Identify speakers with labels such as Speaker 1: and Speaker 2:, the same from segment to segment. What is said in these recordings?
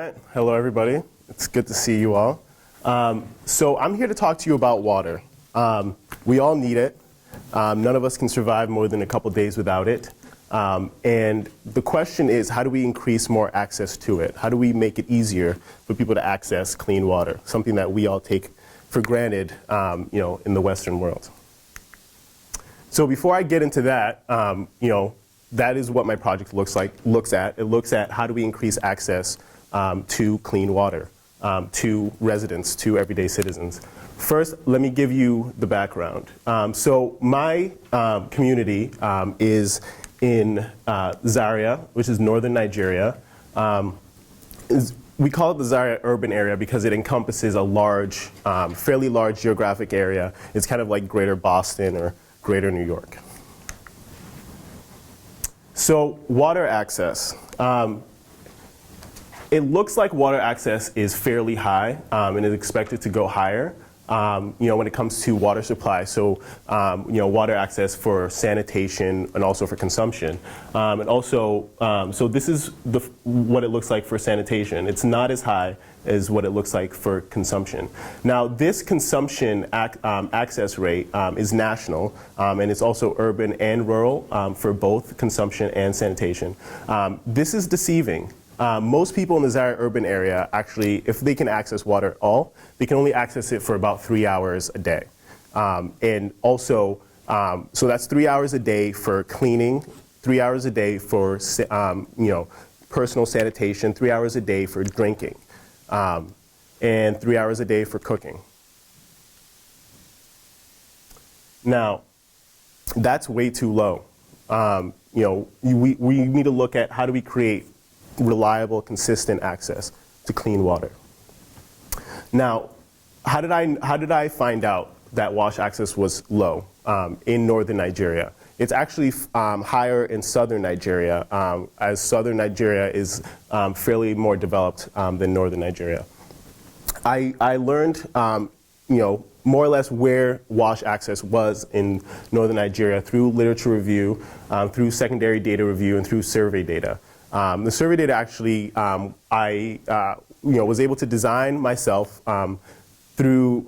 Speaker 1: right. Hello, everybody. It's good to see you all. So I'm here to talk to you about water. We all need it. None of us can survive more than a couple days without it. And the question is, how do we increase more access to it? How do we make it easier for people to access clean water, something that we all take for granted, in the Western world? So before I get into that, that is what my project looks at. It looks at how do we increase access to clean water, to residents, to everyday citizens. First, let me give you the background. So my community is in Zaria, which is northern Nigeria. We call it the Zaria urban area because it encompasses a large, fairly large geographic area. It's kind of like greater Boston or greater New York. So water access. It looks like water access is fairly high and is expected to go higher. When it comes to water supply, so water access for sanitation and also for consumption, and also so this is what it looks like for sanitation. It's not as high as what it looks like for consumption. Now, this consumption access rate is national, and it's also urban and rural for both consumption and sanitation. This is deceiving. Most people in the Zaria urban area actually, if they can access water at all, they can only access it for about 3 hours a day. And also, so that's 3 hours a day for cleaning, 3 hours a day for personal sanitation, 3 hours a day for drinking, and 3 hours a day for cooking. Now, that's way too low. We need to look at how do we create reliable, consistent access to clean water. Now, how did I find out that wash access was low in northern Nigeria? It's actually higher in southern Nigeria, as southern Nigeria is fairly more developed than northern Nigeria. I learned, more or less where wash access was in northern Nigeria through literature review, through secondary data review, and through survey data. The survey data actually, I was able to design myself through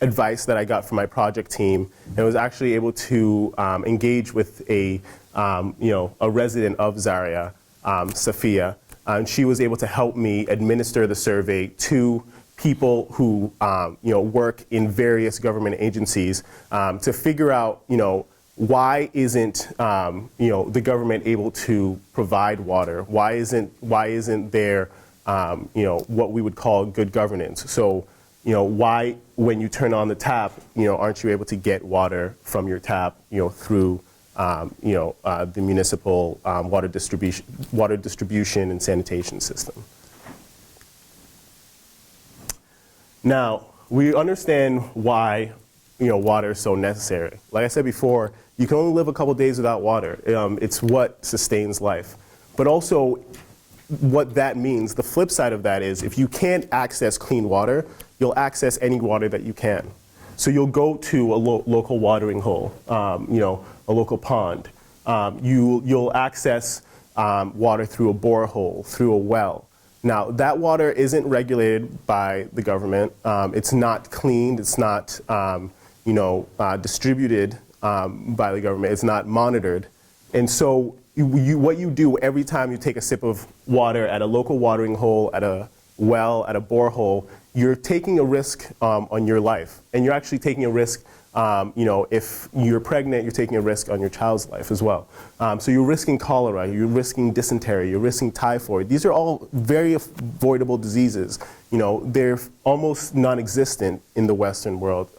Speaker 1: advice that I got from my project team, and was actually able to engage with a resident of Zaria, Safia, and she was able to help me administer the survey to people who work in various government agencies to figure out why isn't the government able to provide water? Why isn't there what we would call good governance? So why when you turn on the tap aren't you able to get water from your tap through the municipal water distribution and sanitation system? Now we understand why water is so necessary. Like I said before, you can only live a couple days without water. It's what sustains life. But also, what that means, the flip side of that is, if you can't access clean water, you'll access any water that you can. So you'll go to a local watering hole, a local pond. You'll access water through a borehole, through a well. Now, that water isn't regulated by the government. It's not cleaned. It's not distributed by the government. It's not monitored. And so what you do every time you take a sip of water at a local watering hole, at a well, at a borehole, you're taking a risk on your life. And you're actually taking a risk, if you're pregnant, you're taking a risk on your child's life as well. So you're risking cholera, you're risking dysentery, you're risking typhoid. These are all very avoidable diseases. They're almost non-existent in the Western world,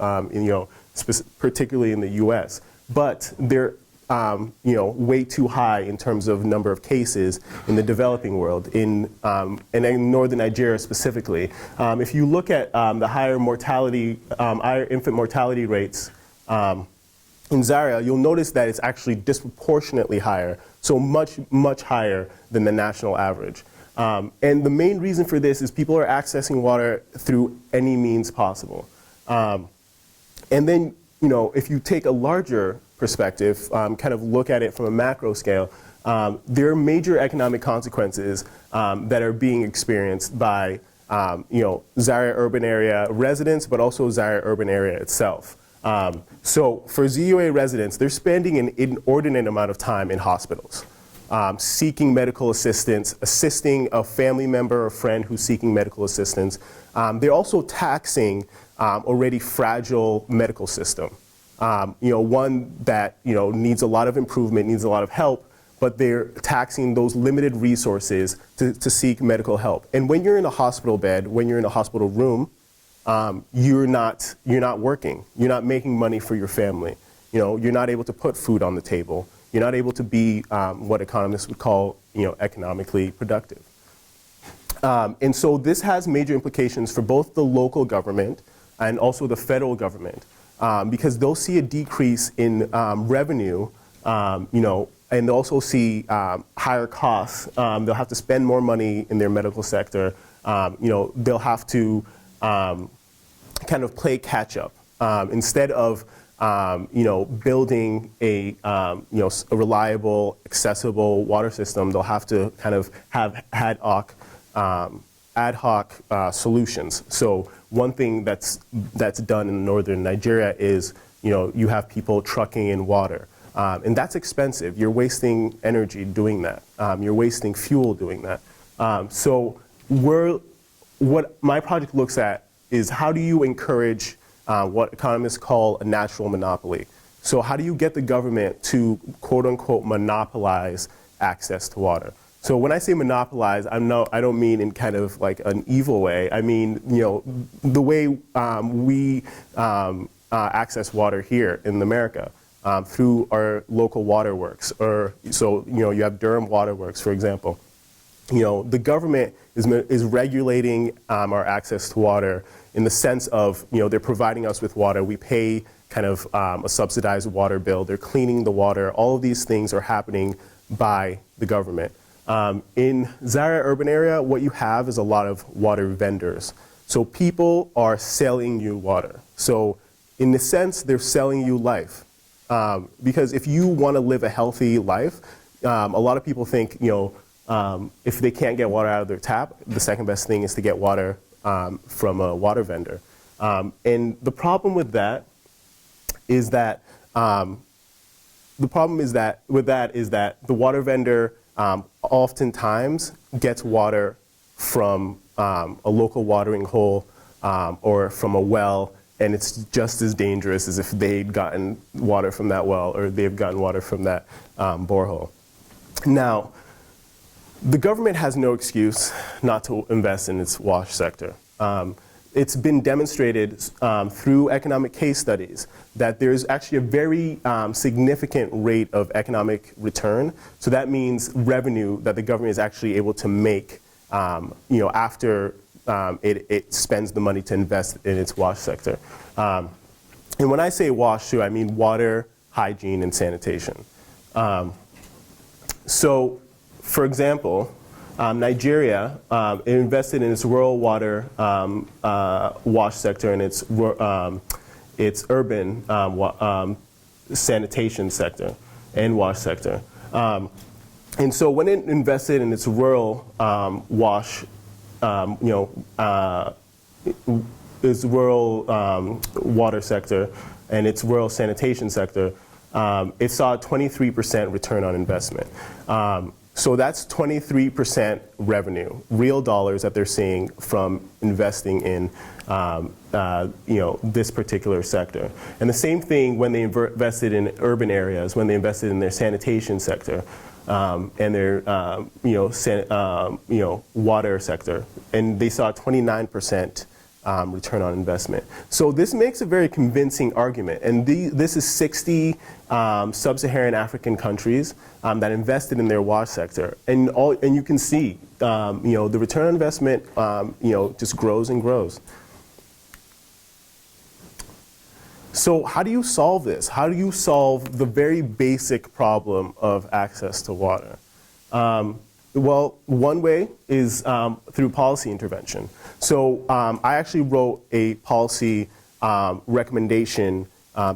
Speaker 1: particularly in the US. But they're way too high in terms of number of cases in the developing world, and in northern Nigeria specifically. If you look at the higher infant mortality rates in Zaria, you'll notice that it's actually disproportionately higher, so much, much higher than the national average. And the main reason for this is people are accessing water through any means possible. And then, if you take a larger perspective, kind of look at it from a macro scale, there are major economic consequences that are being experienced by Zaire urban area residents, but also Zaire urban area itself. So for ZUA residents, they're spending an inordinate amount of time in hospitals, seeking medical assistance, assisting a family member or friend who's seeking medical assistance. They're also taxing already fragile medical system. One that needs a lot of improvement, needs a lot of help, but they're taxing those limited resources to seek medical help. And when you're in a hospital bed, when you're in a hospital room, you're not working. You're not making money for your family. You're not able to put food on the table. You're not able to be what economists would call economically productive. And so this has major implications for both the local government and also the federal government, because they'll see a decrease in revenue, and they'll also see higher costs. They'll have to spend more money in their medical sector. They'll have to kind of play catch up instead of building a reliable, accessible water system. They'll have to kind of have ad hoc solutions. So one thing that's done in northern Nigeria is you have people trucking in water. And that's expensive. You're wasting energy doing that. You're wasting fuel doing that. So what my project looks at is how do you encourage what economists call a natural monopoly? So how do you get the government to quote unquote monopolize access to water? So when I say monopolize, I don't mean in kind of like an evil way. I mean, the way we access water here in America. Through our local waterworks, you have Durham Waterworks, for example. The government is regulating our access to water in the sense of they're providing us with water. We pay kind of a subsidized water bill. They're cleaning the water. All of these things are happening by the government. In Zaire urban area, what you have is a lot of water vendors. So people are selling you water. So in a sense, they're selling you life. Because if you want to live a healthy life, a lot of people think, if they can't get water out of their tap, the second best thing is to get water from a water vendor. And the problem with that is that the water vendor oftentimes gets water from a local watering hole or from a well. And it's just as dangerous as if they'd gotten water from that well or they've gotten water from that borehole. Now, the government has no excuse not to invest in its wash sector. It's been demonstrated through economic case studies that there's actually a very significant rate of economic return. So that means revenue that the government is actually able to make after it spends the money to invest in its wash sector. And when I say wash too, I mean water, hygiene, and sanitation. So, for example, Nigeria invested in its rural water wash sector and its urban sanitation sector and wash sector. And so when it invested in its rural wash its rural water sector and its rural sanitation sector, it saw a 23% return on investment. So that's 23% revenue, real dollars that they're seeing from investing in this particular sector. And the same thing when they invested in urban areas, when they invested in their sanitation sector. And their water sector, and they saw a 29% return on investment. So this makes a very convincing argument, and this is 60 sub-Saharan African countries that invested in their wash sector, and you can see the return on investment just grows and grows. So how do you solve this? How do you solve the very basic problem of access to water? Well, one way is through policy intervention. So I actually wrote a policy recommendation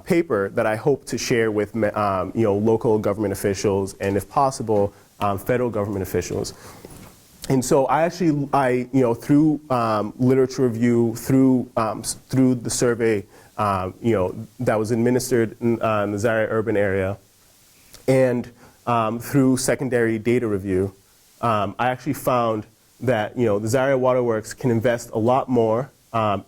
Speaker 1: paper that I hope to share with local government officials and, if possible, federal government officials. And so through literature review, through the survey, that was administered in the Zaria urban area, and through secondary data review, I actually found that the Zaria Waterworks can invest a lot more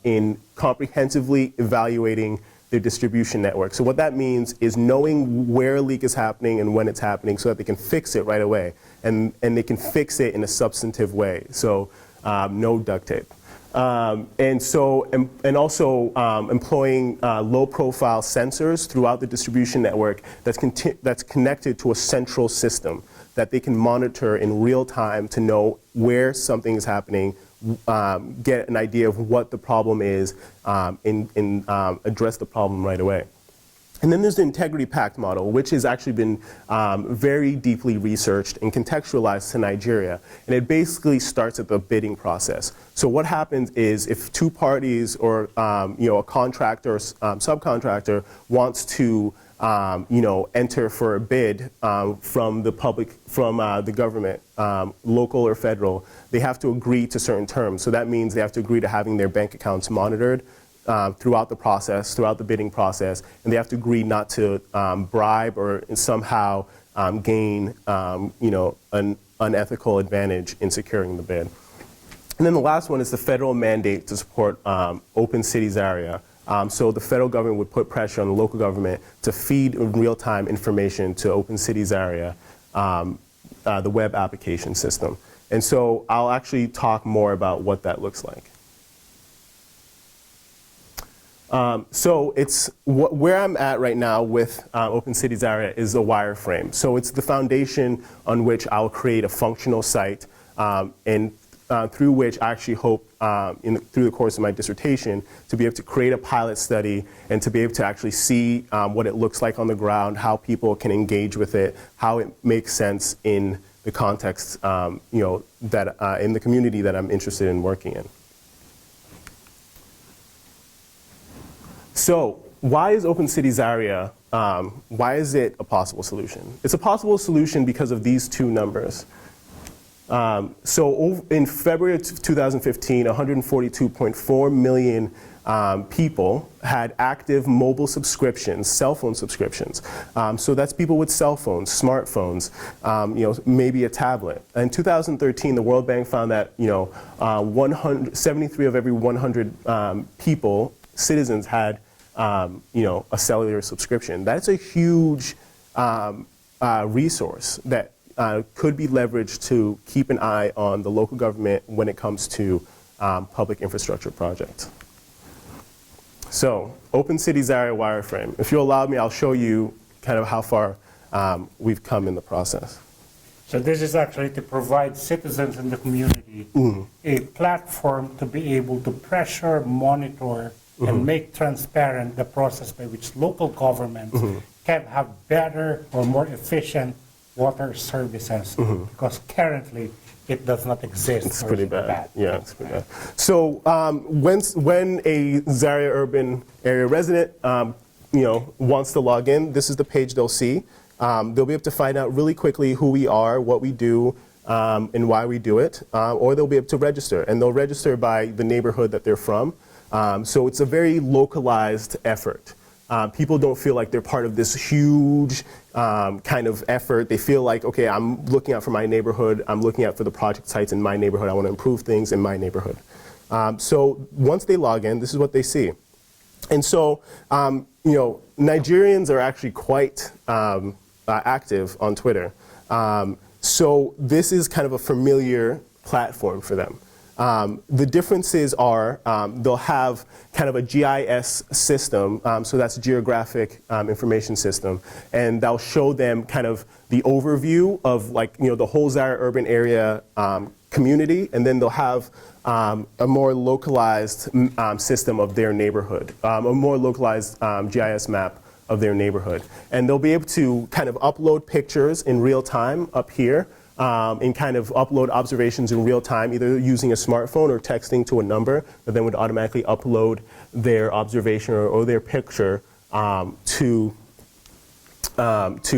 Speaker 1: in comprehensively evaluating their distribution network. So what that means is knowing where a leak is happening and when it's happening so that they can fix it right away. And they can fix it in a substantive way. So no duct tape. And also employing low-profile sensors throughout the distribution network that's connected to a central system that they can monitor in real time to know where something is happening, get an idea of what the problem is, and address the problem right away. And then there's the integrity pact model, which has actually been very deeply researched and contextualized to Nigeria. And it basically starts at the bidding process. So what happens is if two parties or a contractor or subcontractor wants to enter for a bid from the government, local or federal, they have to agree to certain terms. So that means they have to agree to having their bank accounts monitored throughout the bidding process, and they have to agree not to bribe or somehow gain an unethical advantage in securing the bid. And then the last one is the federal mandate to support Open Cities Area. So the federal government would put pressure on the local government to feed real-time information to Open Cities Area, the web application system. And so I'll actually talk more about what that looks like. So it's where I'm at right now with Open Cities Area is a wireframe. So it's the foundation on which I'll create a functional site and through which I actually hope through the course of my dissertation to be able to create a pilot study and to be able to actually see what it looks like on the ground, how people can engage with it, how it makes sense in the context that in the community that I'm interested in working in. So why is Open Cities Area, why is it a possible solution? It's a possible solution because of these two numbers. So in February of 2015, 142.4 million people had active mobile subscriptions, cell phone subscriptions. So that's people with cell phones, smartphones, maybe a tablet. In 2013, the World Bank found that 73 of every 100 citizens had a cellular subscription. That's a huge resource that could be leveraged to keep an eye on the local government when it comes to public infrastructure projects. So, Open Cities Area wireframe. If you allow me, I'll show you kind of how far we've come in the process.
Speaker 2: So this is actually to provide citizens in the community a platform to be able to pressure, monitor, and make transparent the process by which local governments can have better or more efficient water services, because currently it does not exist.
Speaker 1: It's pretty bad. Yeah, it's pretty bad. So when a Zaria urban area resident wants to log in, this is the page they'll see. They'll be able to find out really quickly who we are, what we do, and why we do it, or they'll be able to register, and they'll register by the neighborhood that they're from. So it's a very localized effort. People don't feel like they're part of this huge kind of effort. They feel like, okay, I'm looking out for my neighborhood. I'm looking out for the project sites in my neighborhood. I want to improve things in my neighborhood. So once they log in, this is what they see. And so, Nigerians are actually quite active on Twitter. So this is kind of a familiar platform for them. The differences are they'll have kind of a GIS system, so that's Geographic Information System, and that'll show them kind of the overview of the whole Zaria urban area community, and then they'll have a more localized system of their neighborhood, a more localized GIS map of their neighborhood. And they'll be able to kind of upload pictures in real time up here, and kind of upload observations in real time, either using a smartphone or texting to a number that then would automatically upload their observation or their picture to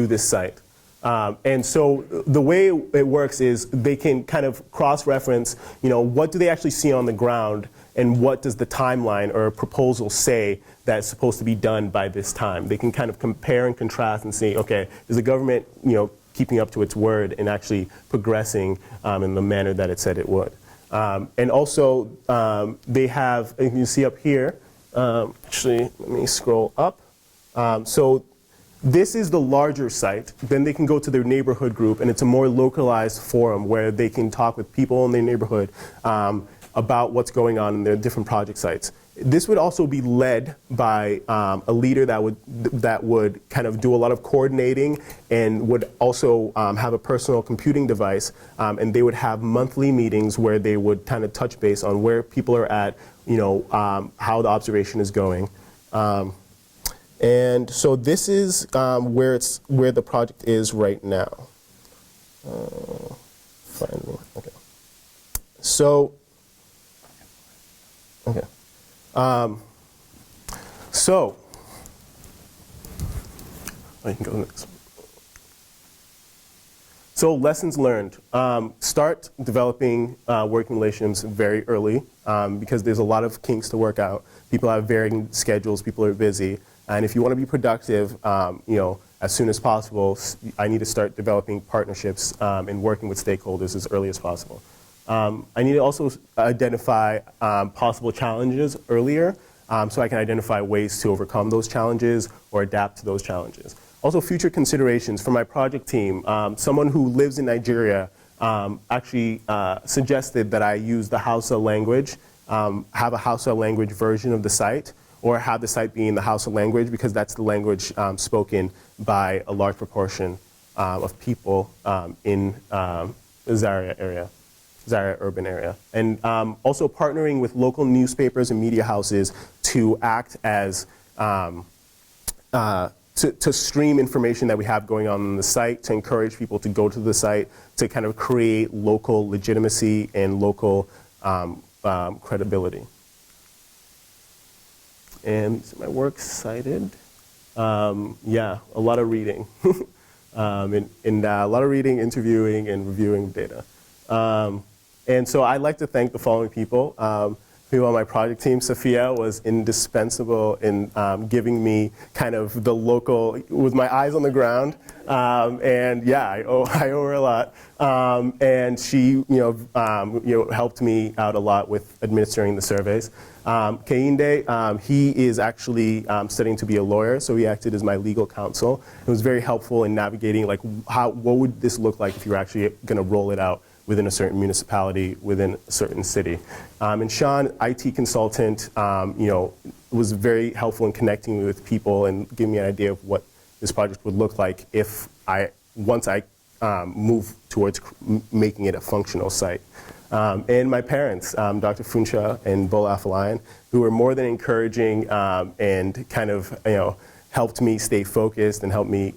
Speaker 1: this site. And so the way it works is they can kind of cross-reference, what do they actually see on the ground, and what does the timeline or proposal say that's supposed to be done by this time. They can kind of compare and contrast and see, okay, is the government, keeping up to its word and actually progressing in the manner that it said it would. And also, they have, you can see up here, actually, let me scroll up. So this is the larger site. Then they can go to their neighborhood group, and it's a more localized forum where they can talk with people in their neighborhood about what's going on in their different project sites. This would also be led by a leader that would kind of do a lot of coordinating and would also have a personal computing device, and they would have monthly meetings where they would kind of touch base on where people are at, how the observation is going. And so this is where the project is right now. Finally, okay. So, okay. I can go next. So lessons learned. Start developing working relationships very early because there's a lot of kinks to work out. People have varying schedules, people are busy. And if you want to be productive, as soon as possible, I need to start developing partnerships and working with stakeholders as early as possible. I need to also identify possible challenges earlier so I can identify ways to overcome those challenges or adapt to those challenges. Also, future considerations for my project team. Someone who lives in Nigeria actually suggested that I use the Hausa language, have a Hausa language version of the site, or have the site be in the Hausa language because that's the language spoken by a large proportion of people in the Zaria urban area. And also partnering with local newspapers and media houses to act as, to stream information that we have going on the site, to encourage people to go to the site, to kind of create local legitimacy and local credibility. And these are my works cited. Yeah, a lot of reading. and a lot of reading, interviewing, and reviewing data. And so I'd like to thank the following people who on my project team. Sophia was indispensable in giving me kind of the local, with my eyes on the ground. And yeah, I owe her a lot. And she helped me out a lot with administering the surveys. Keinde, he is actually studying to be a lawyer, so he acted as my legal counsel. It was very helpful in navigating like what would this look like if you were actually going to roll it out within a certain municipality, within a certain city. And Sean, IT consultant, was very helpful in connecting me with people and giving me an idea of what this project would look like if once I move towards making it a functional site. And my parents, Dr. Funcha and Bola Afolayan, who were more than encouraging and kind of helped me stay focused and helped me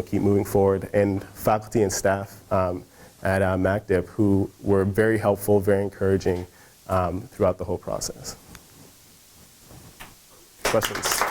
Speaker 1: keep moving forward. And faculty and staff at MacDip who were very helpful, very encouraging throughout the whole process. Questions?